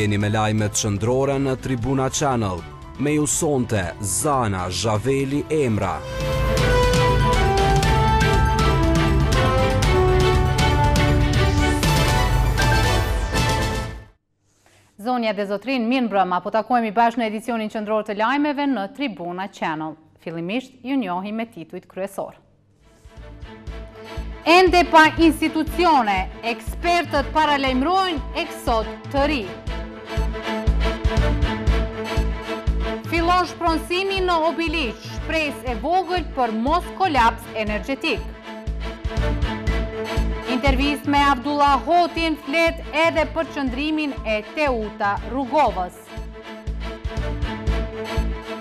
Jeni me lajmet qëndrore në Tribuna Channel. Me ju sonte Zana Zhaveli Emra. Zonja dhe zotrin, mirë mbrëma, po takojmë i bashkë në edicionin qëndror të lajmeve në Tribuna Channel. Fillimisht ju njohi me titujt kryesor. Ende pa institucione, ekspertët paralajmërojnë eksod të ri. Fillon shpronësimi në Obiliq, shpresë e vogël për mos kolaps energjetik. Intervist me Abdullah Hotin flet edhe për qëndrimin e Teuta Rrugovës.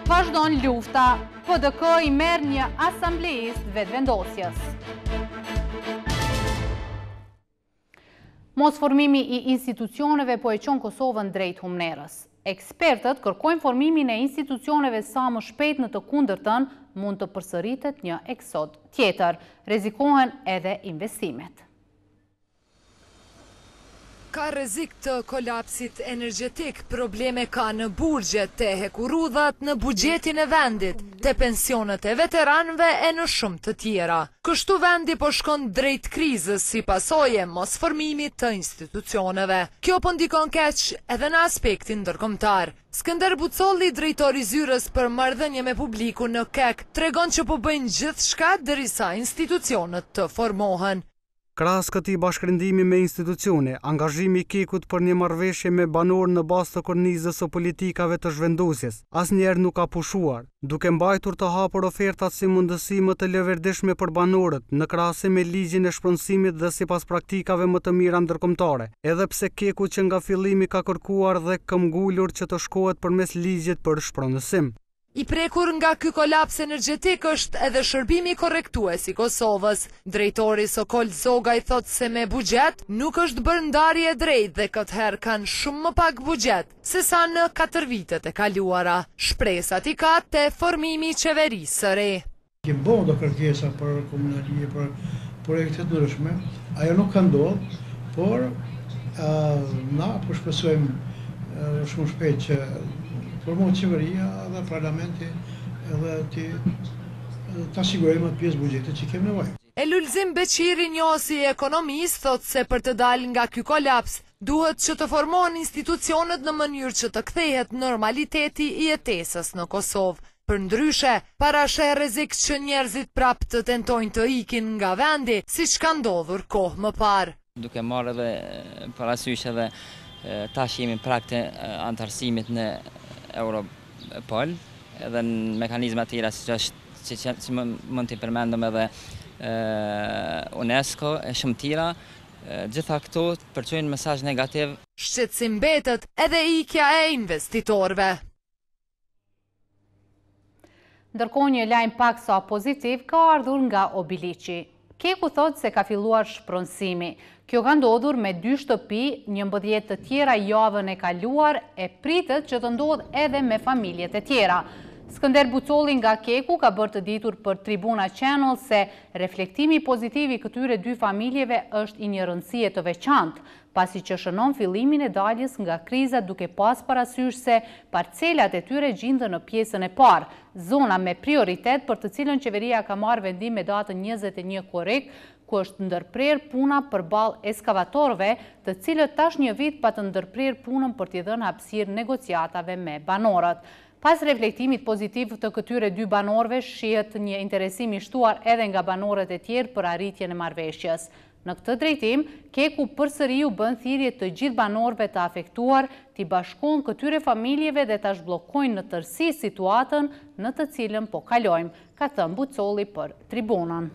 Vazhdon lufta, PDK i merr një asambleist vetëvendosjes. Mos formimi i institucioneve po e çon Kosovën drejt humnerës. Ekspertët kërkojnë formimin e institucioneve sa më shpejt, në të kundërtën mund të përsëritet një eksod tjetër. Rrezikohen edhe investimet. Ka rrezik të kolapsit energjetik, probleme ka në burgjet, te hekurudhat, në buxhetin e vendit, te pensionet e veteranëve e në shumë të tjera. Kështu vendi po shkon drejt krizës si pasojë mos formimit të institucioneve. Kjo po ndikon keq edhe në aspektin ndërkombëtar. Skënder Bucolli, drejtori i zyrës për marrëdhënie me publikun në KEK, tregon që po bëjnë gjithçka derisa institucionet të formohen. Krahas këtij bashkërendimi me institucione, angazhimi i KEK-ut për një marrëveshje me banorë në bazë të kornizës së politikave të zhvendosjes, asnjëherë nuk ka pushuar, duke mbajtur të hapur ofertat si mundësi më të leverdishme për banorët, në krahasim me ligjin e shpronësimit dhe sipas praktikave më të mira ndërkombëtare, edhe pse KEK-u që nga fillimi ka kërkuar dhe këmbgulur që të shkohet përmes ligjit për shpronësim. I prekur nga ky kolaps energjetik është edhe shërbimi korrektues i Kosovës. Drejtori Sokol Zoga i thot se me buxhet nuk është bërë ndarje drejt dhe këtë herë kanë shumë më pak buxhet se sa në 4 vitet e kaluara. Shpresat i ka te formimi i qeverisë së re. Kemi bërë do kërkesa për komunalije, për projekte të ndryshme, ajo nuk ka ndodhur, por na po shpresojmë shumë shpejt që formohet qeveria dhe parlamenti edhe ta sigurojmë atë pjesë buxhetit që kemi nevojë. Elulzim Beqiri, njohësi ekonomist, thot se për të dalë nga ky kolaps duhet që të formohen institucionet në mënyrë që të kthehet normaliteti i jetesës në Kosovë. Përndryshe, parasheh rrezik që njerëzit prap të tentojnë të ikin nga vendi, siç ka ndodhur kohë më parë. Duke marrë edhe parasysh edhe tash jemi prag të antarësimit në Europol, edhe në mekanizma tjera si mund t'i përmendëm edhe UNESCO e shumë tjera, gjitha këto përçojnë mesazh negativ. Shqetësim mbetet edhe ikja e investitorëve. Ndërkohë, një lajm pak sa pozitiv ka ardhur nga Obiliqi. KEK-u thot se ka filluar shpronësimi. Kjo ka ndodhur me 2 shtëpi, 11 të tjera javën e kaluar e pritet që të ndodhë edhe me familjet e tjera. Skënder Bucolli nga KEK-u ka bërë të ditur për Tribuna Channel se reflektimi pozitiv i këtyre 2 familjeve është i një rëndësie të veçantë, pasi që shënon fillimin e daljes nga kriza duke pas parasysh se parcelat e tyre gjindën në pjesën e parë, zona me prioritet për të cilën qeveria ka marrë vendim me datën 21 korrik, ku është ndërprer puna përballë ekskavatorëve, të cilët tash një vit pa të ndërprer punën për t'i dhënë hapësirë negociatave me banorët. Pas reflektimit pozitiv të këtyre 2 banorëve, shihet një interesim i shtuar edhe nga banorët e tjerë për arritjen e marrëveshjes. Në këtë drejtim, KEK-u përsëri u bën thirrje të gjithë banorëve të afektuar t'i bashkohen këtyre familjeve dhe ta zhbllokojnë në tërësi situatën në të cilën po kalojmë, ka thënë Bucolli për Tribunën.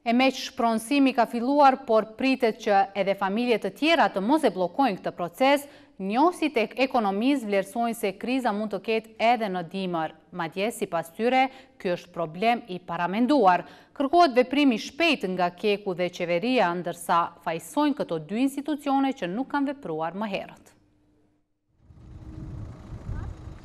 E me që shpronësimi ka filluar, por pritet që edhe familje të tjera të mos e blokojnë këtë proces, njohësit e ekonomisë vlerësojnë se kriza mund të ketë edhe në dimër. Madje, sipas tyre, ky është problem i paramenduar. Kërkohet veprim i shpejt nga KEK-u dhe qeveria, ndërsa fajsojnë këto 2 institucione që nuk kanë vepruar më herët.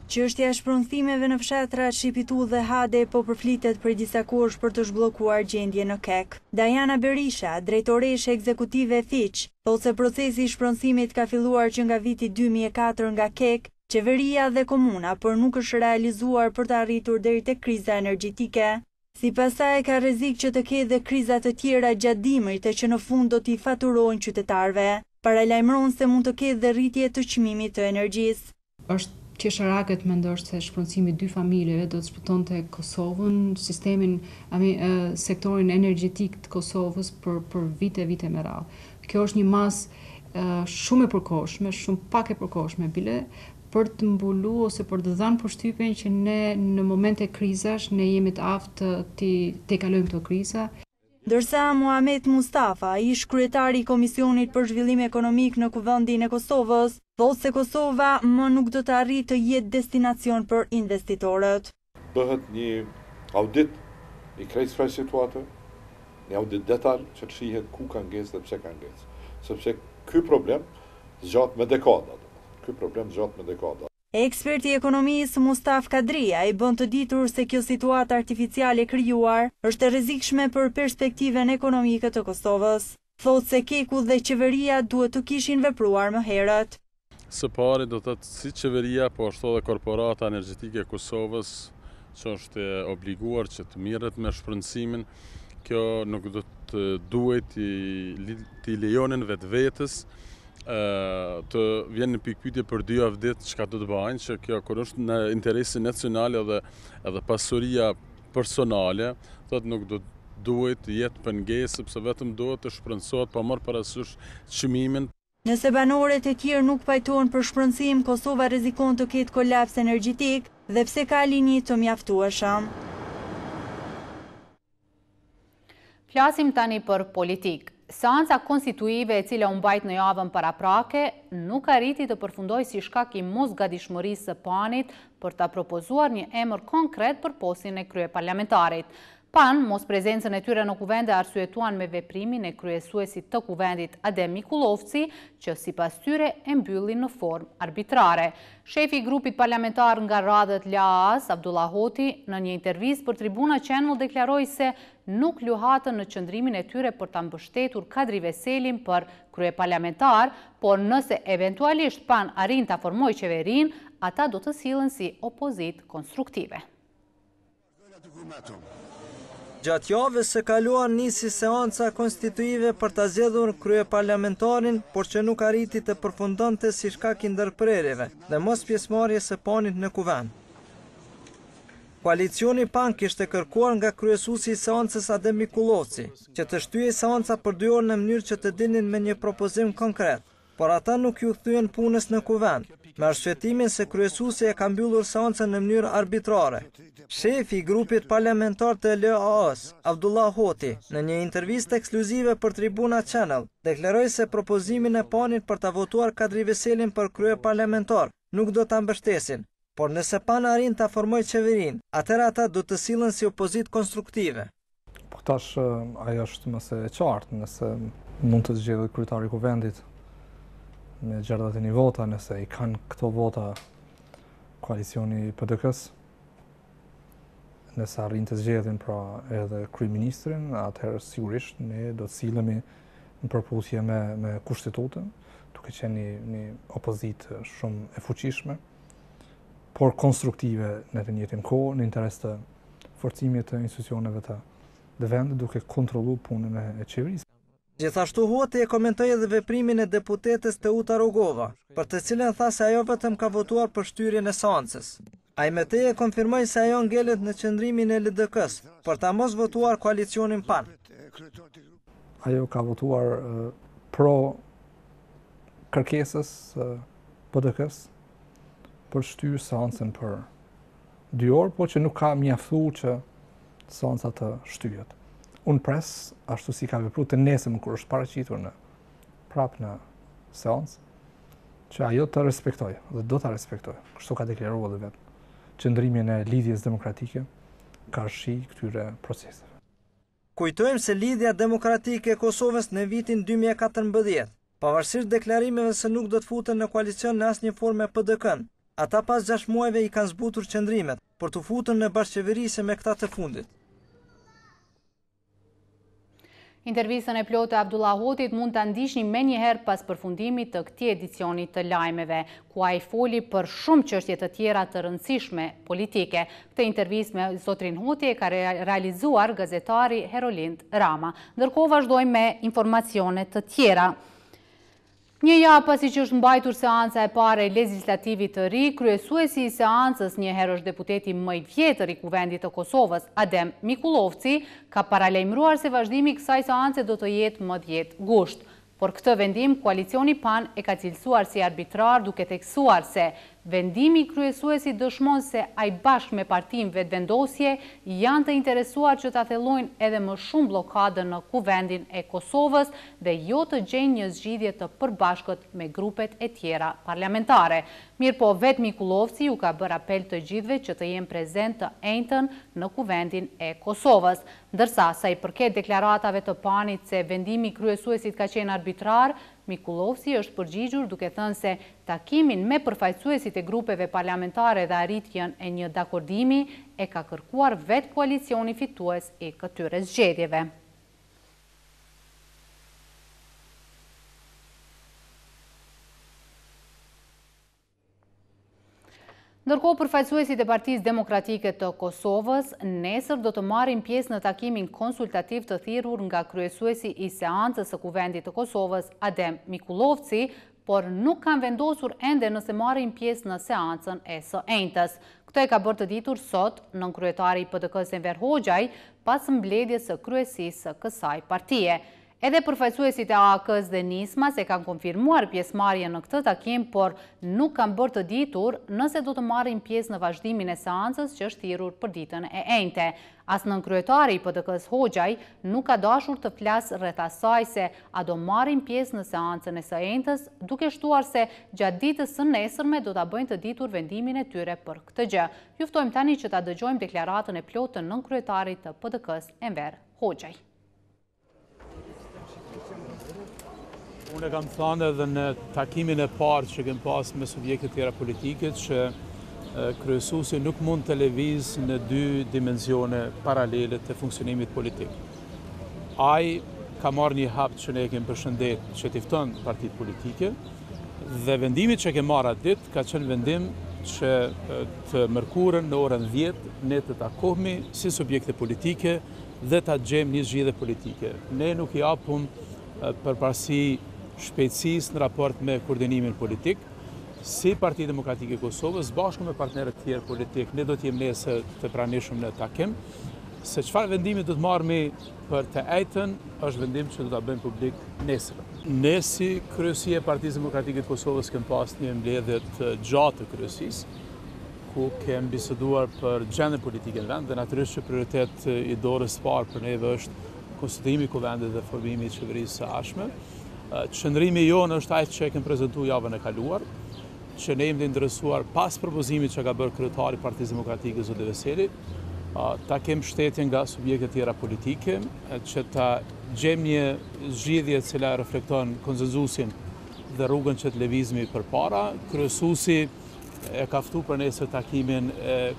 Çështja e shpronthimeve në fshatrat Shqipitu dhe Hade po përflitet për disa kohësh për të zhbllokuar gjendje në Kek. Dajana Berisha, drejtoreshe ekzekutive e Fitch, thotë se procesi i shpronthimit ka filluar që nga viti 2004 nga Kek, qeveria dhe komuna, por nuk është realizuar për të arritur deri tek kriza energjetike. Sipas saj ka rrezik që të ketë dhe kriza të tjera gjatë dimrit e që në fund do t'i faturojnë qytetarëve. Paralajmëron se mund të ketë dhe rritje të çmimit të energjisë. Është qesharake të mendosh se shpronësimi 2 familjeve do të shpëtonte Kosovën, sistemin, sektorin energjetik të Kosovës për vite me radhë. Kjo është një masë shumë e përkohshme, shumë pak e përkohshme, bile për të mbulu ose për të dhënë përshtypjen që ne në momente krizash ne jemi të aftë të kalojmë këto kriza. Ndërsa Muhamet Mustafa, ish kryetari i Komisionit për Zhvillim Ekonomik në Kuvendin e Kosovës, thotë se Kosova më nuk do të arrijë të jetë destinacion për investitorët. Bëhet një audit i krejtës së situatës, një audit detaj që të shihet ku ka ngesë dhe pse ka ngesë. Sepse ky problem zgjat me dekada. Eksperti i ekonomisë Mustaf Kadria i bën të ditur se kjo situatë artificiale krijuar është e rrezikshme për perspektiven ekonomike të Kosovës. Thotë se Keku dhe qeveria duhet të kishin vepruar më herët. Së pari do të thotë si qeveria, po ashtu edhe korporata energjetike e Kosovës, që është obliguar që të mirret me shpërndësimin, kjo nuk do të duhet t'i lejonin vetvetes të vjen në pikpyetje për 2 javë ditë çka do të bëjnë, që kjo kur është në interesin nacional edhe pasuria personale, thotë nuk do duhet të jetë pengesë, sepse vetëm duhet të shpërndësohet pa marrë parasysh çmimin. Nëse banorët e tjerë nuk pajtohen për shpërndësim, Kosova rrezikon të ketë kolaps energjetik dhe pse ka linjë të mjaftueshëm. Flasim tani për politikë. Seanca konstituive e cila u mbajt në javën paraprake nuk arriti të përfundoj si shkak i mosgatishmërisë së PAN-it për ta propozuar një emër konkret për postin e kryeparlamentarit. PAN, mos prezencën e tyre në kuvende arsyetuan me veprimin e kryesuesit të kuvendit Adem Mikulovci, që sipas tyre e mbyllin në formë arbitrare. Shefi i grupit parlamentar nga radhët LAAS, Abdullah Hoti, në një intervistë për Tribuna Channel deklaroi se nuk luhatën në qëndrimin e tyre për ta mbështetur Kadri Veselin për kryeparlamentar, por nëse eventualisht PAN arrin ta formojë qeverinë, ata do të sillen si opozitë konstruktive. Gjatë javës së kaluar nisi seanca konstituive për ta zgjedhur kryeparlamentarin, por që nuk arriti të përfundonte si shkak i ndërprerjeve dhe mos pjesëmarrjes së PAN-it në kuvend. Koalicioni PAN kishte kërkuar nga kryesuesi i seancës Adem Mikulovci që të shtyej seanca për 2 orë në mënyrë që të dilnin me një propozim konkret, por ata nuk ju thyen punës në kuvend, me arsyetimin se kryesuesi e ka mbyllur seancën në mënyrë arbitrare. Shefi i grupit parlamentar të LAAS, Abdullah Hoti, në një intervistë ekskluzive për Tribuna Channel, deklaroi se propozimin e PAN-it për ta votuar Kadri Veselin për kryeparlamentar nuk do ta mbështesin, por nëse PAN arrin ta formojë qeverinë, atëherë ata do të sillen si opozitë konstruktive. Po tash ajo është më së qartë, nëse mund të zgjedhë kryetari i kuvendit me 61 vota, nëse i kanë këto vota koalicioni PDK-s, nëse arrin të zgjedhin pra edhe kryeministrin, atëherë sigurisht ne do të silemi në përputhje me kushtetutën, duke qenë një opozitë shumë e fuqishme, por konstruktive në të njëjtën kohë në interes të forcimit të institucioneve të vendit, duke kontrolluar punën e qeverisë. Gjithashtu Hoti e komentoi edhe veprimin e deputetes Teuta Rogova, për të cilën tha se ajo vetëm ka votuar për shtyrjen e seancës. Ai me te e konfirmoi se ajo ngelet në qëndrimin e LDK-s për ta mos votuar koalicionin PAN. Ajo ka votuar pro kërkesës PDK-s për shtyrë seancën për 2 orë, po që nuk ka mjaftuar që seanca të shtyhet. Unë pres, ashtu si ka vepruar të nesëm kur është paraqitur prapë në seancë, që ajo të respektoj dhe do ta respektoj. Kështu ka deklaruar edhe vetë. Qëndrimin e lidhjes demokratike ka shi këtyre proceseve. Kujtojmë se lidhja demokratike e Kosovës në vitin 2014, pavarësisht deklarimeve se nuk do të futen në koalicion në asnjë formë me PDK-n, Ata pas 6 muajve i kanë zbutur qëndrimet për të futur në bashkëqeverisje me këta të fundit. Intervistën e plotë e Abdullah Hotit mund të ndiqni me njëherë pas përfundimit të këtij edicioni të lajmeve, ku ai foli për shumë çështje të tjera të rëndësishme politike. Këtë intervistë me zotrin Hoti e ka realizuar gazetari Herolind Rama. Ndërkohë vazhdojmë me informacione të tjera. Një javë pasi që është mbajtur seanca e parë e legislativit të ri, kryesuesi i seancës njëherë është deputeti më i vjetër i Kuvendit të Kosovës, Adem Mikulovci, ka paralajmëruar se vazhdimi i kësaj seance do të jetë më 10 gusht. Por këtë vendim, koalicioni PAN e ka cilësuar si arbitrar duke theksuar se vendimi i kryesuesit dëshmon se ai bashkë me partinë vetëvendosje janë të interesuar që ta thellojnë edhe më shumë blokadën në Kuvendin e Kosovës dhe jo të gjejnë një zgjidhje të përbashkët me grupet e tjera parlamentare. Mirëpo vetë Mikulovci ju ka bërë apel të gjithëve që të jenë prezent të njëjtën në Kuvendin e Kosovës. Ndërsa sa i përket deklaratave të PAN-it se vendimi i kryesuesit ka qenë arbitrar, Mikulovci është përgjigjur duke thënë se takimin me përfaqësuesit e grupeve parlamentare dhe arritjen e një dakordimi e ka kërkuar vetë koalicioni fitues i këtyre zgjedhjeve. Ndërkohë, përfaqësuesit e Partisë Demokratike të Kosovës nesër do të marrin pjesë në takimin konsultativ të thirrur nga kryesuesi i seancës së Kuvendit të Kosovës, Adem Mikulovci, por nuk kanë vendosur ende nëse marrin pjesë në seancën e së njëjtës. Këtë e ka bërë të ditur sot nënkryetari i PDK-s Enver Hoxhaj pas mbledhjes së kryesisë së kësaj partie. Edhe përfaqësuesit e AK-s dhe Nismas e kanë konfirmuar pjesëmarrjen në këtë takim, por nuk kanë bërë të ditur nëse do të marrin pjesë në vazhdimin e seancës që është thirrur për ditën e njëjtë. As nënkryetari i PDK-s Hoxhaj nuk ka dashur të flasë rreth asaj se a do marrin pjesë në seancën e së njëjtës, duke shtuar se gjatë ditës së nesërme do ta bëjnë të ditur vendimin e tyre për këtë gjë. Ju ftojmë tani që ta dëgjojmë deklaratën e plotë të nënkryetarit të PDK-s Enver Hoxhaj. Unë e kam thënë edhe në takimin e parë që kem pas me subjekte tjera politike që kryesuesi nuk mund të lëvizë në dy dimensione paralele të funksionimit politik. Ai ka marrë një hap që ne kemi përshëndet që t'i fton partitë politike dhe vendimi që ke marrë atë ditë ka qenë vendim që të mërkurën në orën 10 ne të takohemi si subjekte politike dhe ta gjejmë një zgjidhje politike. Ne nuk i japum përparësi shpejtësisë në raport me koordinimin politik. Si Partia Demokratike e Kosovës, bashkë me partnerët tjerë politik, ne do të jemi nesër të pranishëm në takim. Se çfarë vendimi do të marrëmi për të njëjtën është vendim që do ta bëjmë publik nesër. Ne si kryesia e Partisë Demokratike të Kosovës kemi pas një mbledhje të gjatë të kryesisë, ku kemi biseduar për gjendjen politike në vend dhe natyrisht që prioritet i dorës parë për neve është konstituimi i Kuvendit dhe formimi i qeverisë së ardhshme. Qëndrimi jonë është ai që e kemi prezantuar javën e kaluar, që ne jemi të interesuar pas propozimit që ka bërë kryetari i Partisë Demokratike zoti Veseli, ta kem shtetje nga subjekte tjera politike, që ta gjejmë një zgjidhje e cila reflekton konsenzusin dhe rrugën që të lëvizmi përpara. Kryesuesi e ka ftuar për nesër takimin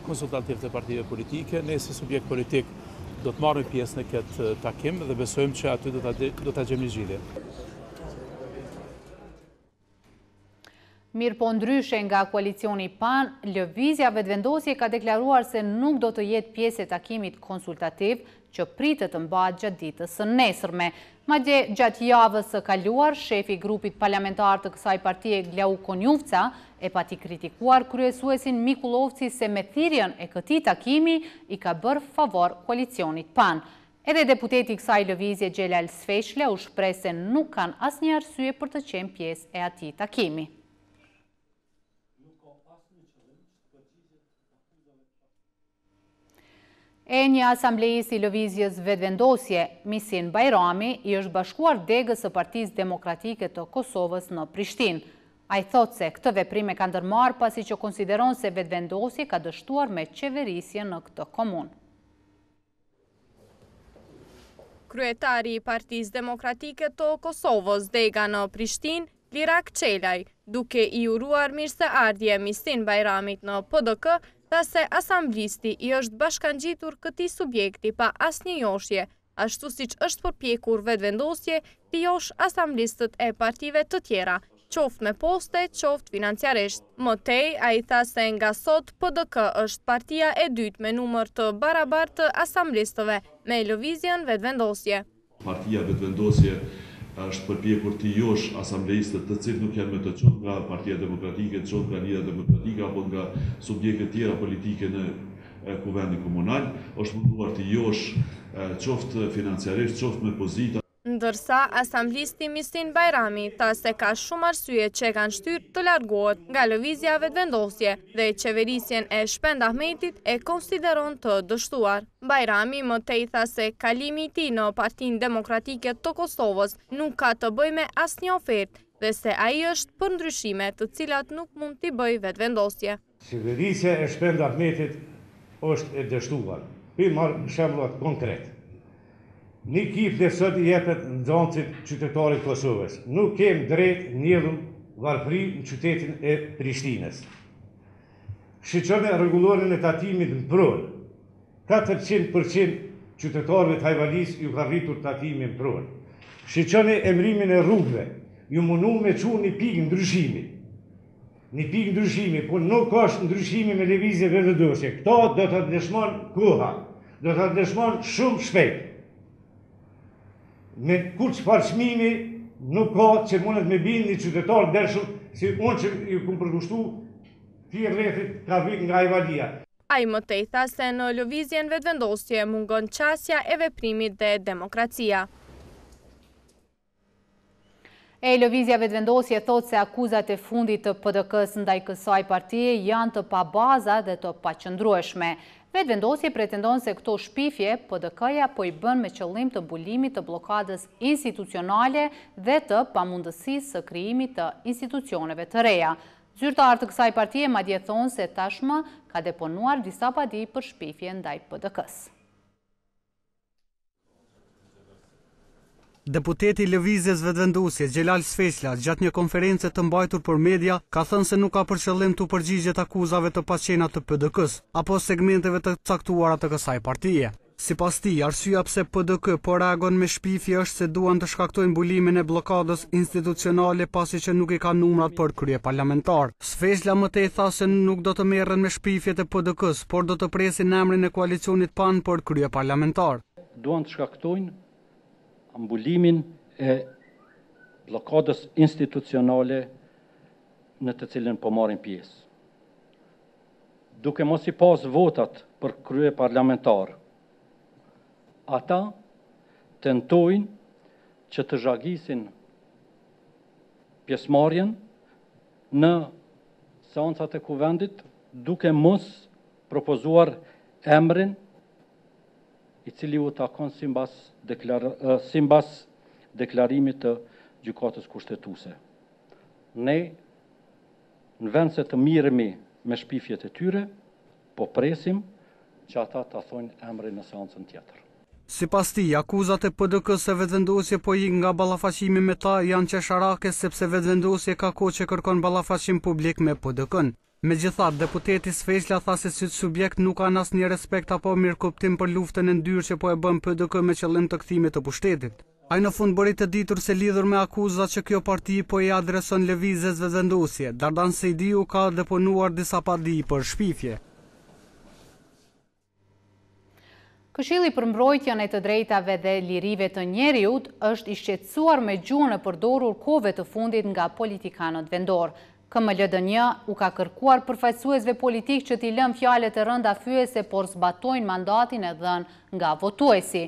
konsultativ të partive politike, ne si subjekt politik do të marrim pjesë në këtë takim dhe besojmë që aty do ta gjejmë një zgjidhje. Mirë po ndryshe nga koalicioni PAN, Lëvizja Vetëvendosje ka deklaruar se nuk do të jetë pjesë e takimit konsultativ që pritet të mbahet gjatë ditës së nesërme. Madje gjatë javës së kaluar, shefi i grupit parlamentar të kësaj partie, Glau Konjufca, e pati kritikuar kryesuesin Mikulovci se me thirrjen e këtij takimi i ka bërë favor koalicionit PAN. Edhe deputeti i kësaj lëvizje Xhelal Sfeshle u shpreh se nuk kanë asnjë arsye për të qenë pjesë e atij takimi. E një asamblejist i lëvizjes Vetëvendosje, Misin Bajrami, i është bashkuar degës së Partisë Demokratike të Kosovës në Prishtinë. Ai thotë se këtë veprim e ka ndërmarrë pasi që konsideron se Vetëvendosje ka dështuar me qeverisje në këtë komunë. Kryetari i Partisë Demokratike të Kosovës, dega në Prishtinë, Lirak Qelaj, duke i uruar mirëseardhje Mistin Bajramit në PDK, tha se asamblisti i është bashkangjitur këtij subjekti pa asnjë joshje, ashtu siç është përpjekur vetëvendosje të josh asamblistët e partive të tjera, qoftë me poste, qoftë financiarisht. Më tej, ai tha se nga sot PDK është partia e dytë me numër të barabartë të asamblistëve me lëvizjen vetëvendosje. Partia vetëvendosje është përpjekur të josh asamblejistët të cilë nuk janë me të qënë nga Partia Demokratike, qënë nga Lira Demokratike apo nga subjekte tjera politike në kuvendin komunal, është munduar të josh qoftë financiarisht, qoftë me pozita. Ndërsa, asamblisti Mistin Bajrami tha se ka shumë arsye që kanë shtyrë të largohet nga lëvizja vetëvendosje dhe qeverisjen e Shpend Ahmetit e konsideron të dështuar. Bajrami më tej tha se kalimi i tij në Partinë Demokratike të Kosovës nuk ka të bëjë me asnjë ofertë dhe se ai është për ndryshime të cilat nuk mund t'i bëjë vetëvendosje. Qeverisja e Shpend Ahmetit është e dështuar. Pi marr shembull konkret. Një kif dhe sot i jepet në zoncit qytetarit Kosovës. Nuk kem drejt njëllum varfëri në qytetin e Prishtinës. Shqyqone rregullorin e tatimit në pronë. 400% qytetarëve të Hajvalis ju ka rritur tatimin në pronë. Shqyqone emrimin e rrugëve. Ju mundu me që një pikë ndryshimi. Një pikë ndryshimi, po nuk është ndryshimi me lëvizje vetëvendosje. Këto do të dëshmon koha. Do të dëshmon shumë shpejt. Me kur çfarë çmimi nuk ka që mundet me bind një qytetar dershëm si unë që ju kum përkushtu ti rrethit ka vit nga Hajvalia. Ai më tej tha se në lëvizjen vetëvendosje mungon qasja e veprimit dhe demokracia. Lëvizja vetëvendosje thot se akuzat e fundit të PDK-s ndaj kësaj partie janë të pabaza dhe të paqëndrueshme. Vetëvendosje pretendon se këto shpifje PDK-ja po i bën me qëllim të mbulimit të blokadës institucionale dhe të pamundësisë së krijimit të institucioneve të reja. Zyrtarë të kësaj partie madje thonë se tashmë ka deponuar disa padi për shpifje ndaj PDK-s. Deputeti i Lëvizjes Vetëvendosje Xhelal Sfesla, gjatë një konference të mbajtur për media, ka thënë se nuk ka për qëllim të përgjigjet akuzave të paqena të PDK-s apo segmenteve të caktuara të kësaj partie. Sipas tij, arsyeja pse PDK po reagon me shpifje është se duan të shkaktojnë mbulimin e blokadës institucionale pasi që nuk i kanë numrat për kryeparlamentar. Sfesla më tej tha se nuk do të merren me shpifjet e PDK-s, por do të presin emrin e koalicionit PAN për kryeparlamentar. Duan të shkaktojnë mbulimin e blokadës institucionale në të cilën po marrin pjesë. Duke mos i pas votat për krye parlamentar, ata tentojnë që të zhagisin pjesëmarrjen në seancat e kuvendit duke mos propozuar emrin i cili u takon simbas deklarimit të gjykatës kushtetuese. Ne, në vend se të mirëmi me shpifjet e tyre, po presim që ata ta thonë emrin në seancën tjetër. Sipas tij, akuzat e PDK-s se vetëvendosje po ik nga ballafaqimi me ta janë qesharake sepse vetëvendosje ka kohë që kërkon ballafaqim publik me PDK-n. Megjithatë, deputeti Sfesla tha se si subjekt nuk kanë asnjë respekt apo mirëkuptim për luftën e ndyrë që po e bën PDK me qëllim të kthimit të pushtetit. Ai në fund bëri të ditur se lidhur me akuzat që kjo parti po i adreson lëvizjes vetëvendosje, Dardan Sejdiu ka deponuar disa padi për shpifje. Këshilli për mbrojtjen e të drejtave dhe lirive të njeriut është i shqetësuar me gjuhën e përdorur kohëve të fundit nga politikanët vendor. KMLDN u ka kërkuar përfaqësuesve politik që t'i lënë fjalët e rënda fyese por zbatojnë mandatin e dhënë nga votuesi.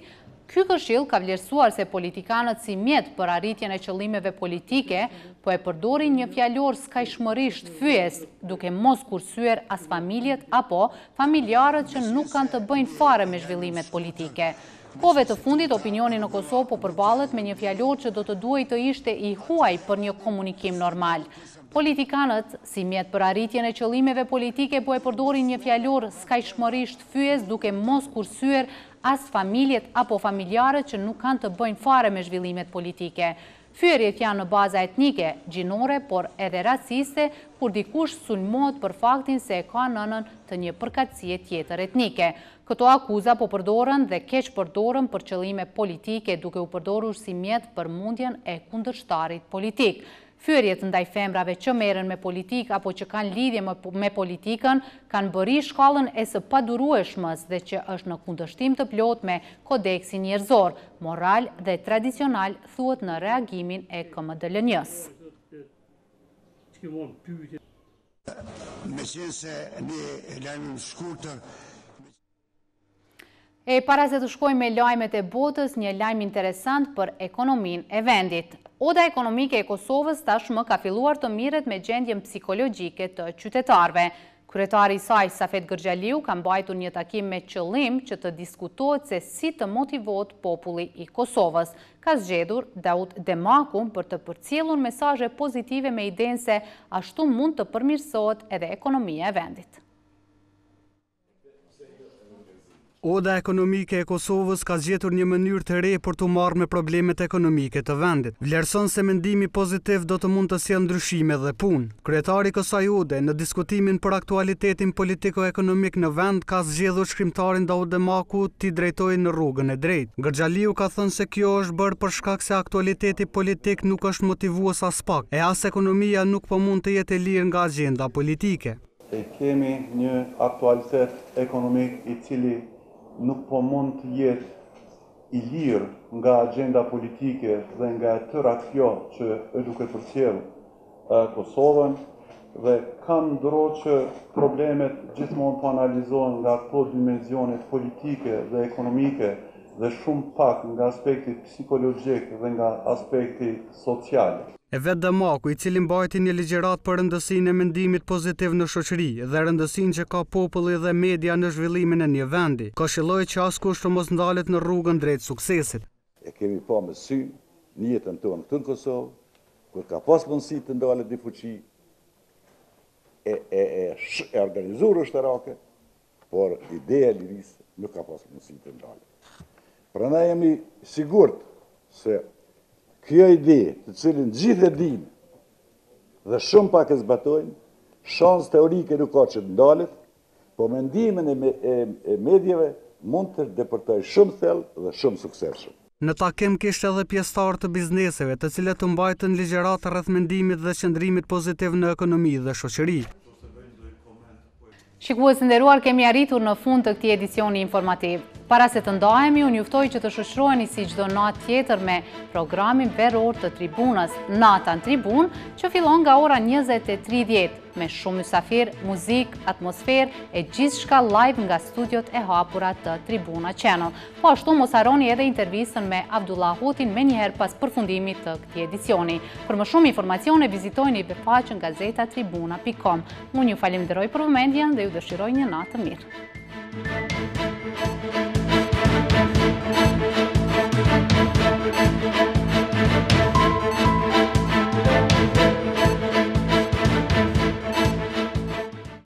Ky këshill ka vlerësuar se politikanët si mjet për arritjen e qëllimeve politike po e përdorin një fjalor skajshmërisht fyes, duke mos kursyer as familjet apo familjarët që nuk kanë të bëjnë fare me zhvillimet politike. Kohëve të fundit, opinioni në Kosovë po përballet me një fjalor që do të duhej të ishte i huaj për një komunikim normal. Politikanët, si mjet për arritjen e qëllimeve politike, po e përdorin një fjalor skajshmërisht fyes duke mos kursyer as familjet apo familjarët që nuk kanë të bëjnë fare me zhvillimet politike. Fyerjet janë në baza etnike, gjinore, por edhe rasiste, kur dikush sulmohet për faktin se e ka nënën të një përkatësie tjetër etnike. Këto akuza po përdoren dhe keq përdoren për qëllime politike, duke u përdorur si mjet për mundjen e kundërshtarit politik. Fyerjet ndaj femrave që merren me politik apo që kanë lidhje me politikën kanë bëri shkallën e së padurueshmës dhe që është në kundërshtim të plot me kodeksin njerëzor, moral dhe tradicional, thuhet në reagimin e KMDL-njës. Meqense ne lajmë shkurtër. E para se të shkojmë me lajmet e botës, një lajm interesant për ekonominë e vendit. Oda ekonomike e Kosovës tashmë ka filluar të mirret me gjendjen psikologjike të qytetarëve. Kryetari i saj, Safet Gërgjaliu, ka mbajtur një takim me qëllim që të diskutohet se si të motivohet populli i Kosovës. Ka zgjedhur Daud Demaku për të përcjellur mesazhe pozitive me idenë se ashtu mund të përmirësohet edhe ekonomia e vendit. Oda ekonomike e Kosovës ka zgjetur një mënyrë të re për të marrë me problemet ekonomike të vendit. Vlerëson se mendimi pozitiv do të mund të sjellë ndryshime dhe punë. Kryetari i kësaj ode në diskutimin për aktualitetin politiko-ekonomik në vend ka zgjedhur shkrimtarin Daud Demaku t'i drejtojë në rrugën e drejtë. Gërgjaliu ka thënë se kjo është bërë për shkak se aktualiteti politik nuk është motivues as pak, e as ekonomia nuk po mund të jetë e lirë nga agjenda politike. Kemi një aktualitet ekonomik i cili nuk po mund të jetë i lirë nga agenda politike dhe nga tëra kjo që e duke përcjell Kosovën dhe kam ndërrohet që problemet gjithmonë po analizohen nga këto dimensionet politike dhe ekonomike dhe shumë pak nga aspekti psikologjik dhe nga aspekti social. E vetë Demaku, i cili mbajti një ligjërat për rëndësinë e mendimit pozitiv në shoqëri dhe rëndësinë që ka populli dhe media në zhvillimin e një vendi, këshilloi që askush të mos ndalet në rrugën drejt suksesit. E kemi pa me sy në jetën tonë këtu në Kosovë, kur ka pas mundësi të ndalet një fuqi e organizuar ushtarake, por ideja e lirisë nuk ka pas mundësi të ndalet. Prandaj jemi sigurt se kjo ide, të cilin gjithë e dinë dhe shumë pak e zbatojnë, shansë teorike nuk ka që të ndalet, po mendimin e medjeve mund të depërtoj shumë thellë dhe shumë suksesshëm. Në takim kishte edhe pjesëtarë të bizneseve, të cilët të mbajtën ligjërat rreth mendimit dhe qëndrimit pozitiv në ekonomi dhe shoqëri. Shikues të nderuar, kemi arritur në fund të këtij edicioni informativ. Para se të ndahemi, unë juftoj që të shoqëroheni si çdo natë tjetër me programin veror të Tribunës, Nata në Tribun, që fillon nga ora 20:30 me shumë mysafir, muzik, atmosferë e gjithçka live nga studiot e hapura të Tribuna Channel. Po ashtu mos harroni edhe intervistën me Abdullah Hutin më njëherë pas përfundimit të këtij edicioni. Për më shumë informacione vizitojeni webfaqen gazetatribuna.com. Unë ju falenderoj për vëmendjen dhe ju dëshiroj një natë të mirë.